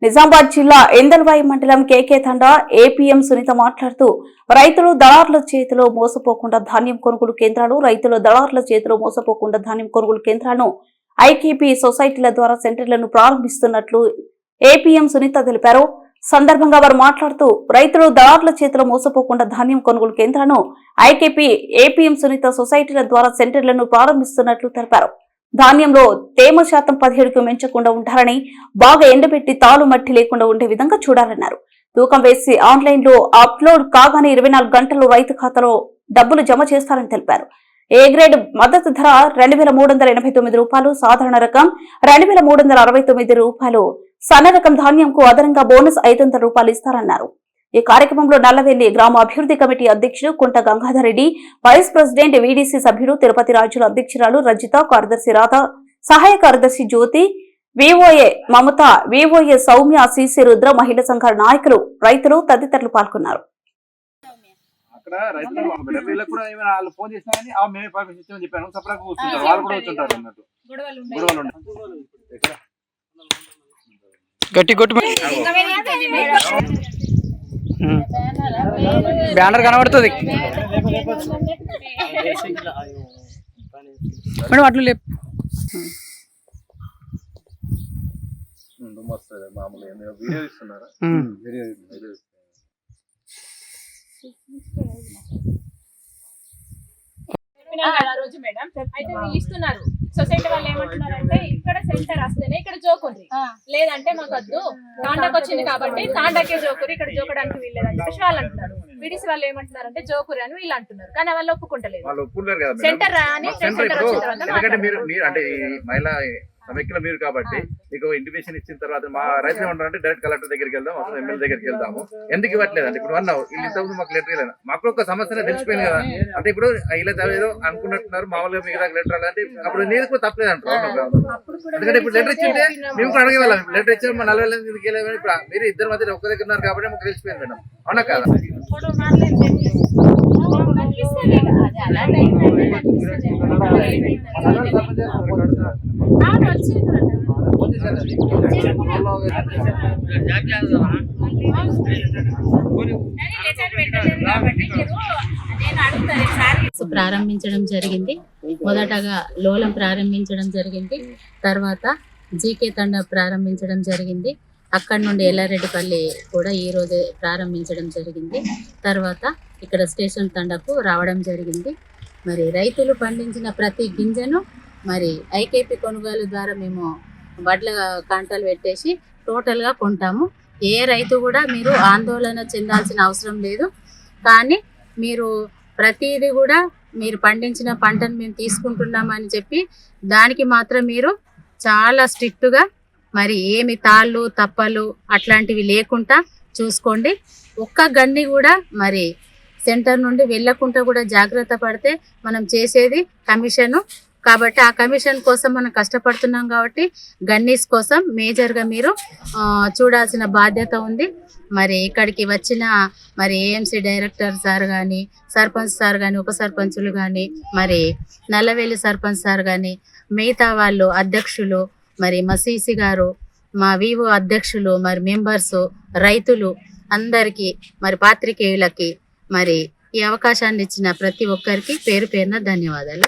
నిజామాబాద్ జిల్లా ఎందల్వాయి మండలం కేకే తండా ఏపీఎం సునీత మాట్లాడుతూ రైతులు దళారుల చేతిలో మోసపోకుండా ధాన్యం కొనుగోలు కేంద్రాలు ఐకేపీ సొసైటీల ద్వారా సెంటర్లను ప్రారంభిస్తున్నట్లు ఏపీఎం సునీత తెలిపారు. సందర్భంగా వారు మాట్లాడుతూ రైతులు దళారుల చేతిలో మోసపోకుండా ధాన్యం కొనుగోలు కేంద్రాలను ఐకేపీ ఏపీఎం సునీత సొసైటీల ద్వారా సెంటర్లను ప్రారంభిస్తున్నట్లు తెలిపారు. ధాన్యంలో తేమ శాతం 17కు మించకుండా ఉండాలని, బాగా ఎండబెట్టి తాలు మట్టి లేకుండా ఉండే విధంగా చూడాలన్నారు. తూకం వేసి ఆన్లైన్ లో అప్లోడ్ కాగానే 24 గంటల్లో రైతు ఖాతాలో డబ్బులు జమ చేస్తారని తెలిపారు. ఏ గ్రేడ్ మద్దతు ధర రూ. 2389, సాధారణ రకం రూ. 2369, సన్న రకం ధాన్యంకు అదనంగా బోనస్ రూ. 500 ఇస్తారన్నారు. ఈ కార్యక్రమంలో నల్లవెల్లి గ్రామ అభివృద్ధి కమిటీ అధ్యక్షుడు Kunta Gangadhar Reddy, vice president VDC సభ్యుడు తిరుపతి రాజుల అధ్యక్షురాలు రజిత, కార్యదర్శి రాధ, సహాయ కార్యదర్శి Jyothi, VOA Mamatha, VOA Soumya, CC Rudra, మహిళా సంఘాల నాయకులు, రైతులు తదితరులు పాల్గొన్నారు. బ్యానర్ కనబడుతుంది మేడం, అట్లు లేపు. రోజు మేడం అయితే వీళ్ళు ఇస్తున్నారు. సొసైటీ వాళ్ళు ఏమంటున్నారంటే ఇక్కడ సెంటర్ వస్తేనే ఇక్కడ జోకుంది, లేదంటే మాకు వద్దు, తాండాకి వచ్చింది కాబట్టి తాండాకే జోకురి, ఇక్కడ జోకడానికి వీల్లేదని చెప్పేసి వాళ్ళు అంటున్నారు. విడిసి వాళ్ళు ఏమంటున్నారంటే జోకురి అని వీళ్ళు అంటున్నారు, కానీ వాళ్ళు ఒప్పుకుంటలేదు. సెంటర్ అని సమైక్యలో మీరు కాబట్టి మీకు ఇంటిమేషన్ ఇచ్చిన తర్వాత మా రైతులు ఏమంటారంటే డైరెక్ట్ కలెక్టర్ దగ్గరికి వెళ్దాం, అసలు ఎమ్మెల్యే దగ్గరికి వెళ్దాము. ఎందుకు ఇవ్వట్లేదండి? ఇప్పుడు అన్నావు వీళ్ళు ఇంతకుముందు మాకు లెటర్ ఇవ్వలేదు, మాకు ఒక సమస్య తెలిసిపోయింది కదా. అంటే ఇప్పుడు ఇలా ఏదో అనుకున్నట్టున్నారు, మామూలుగా మీకు లెటర్ అంటే అప్పుడు నేను కూడా తప్పలేదు అంటారు. ఎందుకంటే ఇప్పుడు లెటర్ ఇచ్చింటే మేము కూడా అడగేవాళ్ళం. లెటర్ ఇచ్చారు మా 40 ఎందుకు వెళ్ళామని. ఇప్పుడు మీరు ఇద్దరు మధ్య ఒక్క దగ్గర ఉన్నారు కాబట్టి మాకు తెలిసిపోయింది మేడం, అవునా కదా? ప్రారంభించడం జరిగింది. మొదటగా లోలం ప్రారంభించడం జరిగింది, తర్వాత జీకే తండ ప్రారంభించడం జరిగింది. అక్కడి నుండి ఎల్లారెడ్డిపల్లి కూడా ఈ రోజు ప్రారంభించడం జరిగింది. తర్వాత ఇక్కడ స్టేషన్ తండకు రావడం జరిగింది. మరి రైతులు పండించిన ప్రతి గింజను మరి ఐకేపీ కొనుగోలు ద్వారా మేము వడ్ల కాంటాలు పెట్టేసి టోటల్గా కొంటాము. ఏ రైతు కూడా మీరు ఆందోళన చెందాల్సిన అవసరం లేదు. కానీ మీరు ప్రతిదీ కూడా మీరు పండించిన పంటను మేము తీసుకుంటున్నామని చెప్పి దానికి మాత్రం మీరు చాలా స్ట్రిక్ట్గా మరి ఏమి తాళ్ళు తప్పలు అట్లాంటివి లేకుండా చూసుకోండి. ఒక్క గన్ని కూడా మరి సెంటర్ నుండి వెళ్ళకుండా కూడా జాగ్రత్త పడితే మనం చేసేది కమిషను కాబట్టి ఆ కమిషన్ కోసం మనం కష్టపడుతున్నాం కాబట్టి గన్నీస్ కోసం మేజర్గా మీరు చూడాల్సిన బాధ్యత ఉంది. మరి ఇక్కడికి వచ్చిన మరి ఏఎంసీ డైరెక్టర్ సార్ కానీ, సర్పంచ్ సార్ కానీ, ఉప సర్పంచులు కానీ, మరి నల్లవేలి సర్పంచ్ సార్ కానీ, మిగతా వాళ్ళు అధ్యక్షులు, మరి మా సిసి గారు, మా వివో అధ్యక్షులు, మరి మెంబర్సు, రైతులు అందరికీ, మరి పాత్రికేయులకి మరి ఈ అవకాశాన్ని ఇచ్చిన ప్రతి ఒక్కరికి పేరు పేరున ధన్యవాదాలు.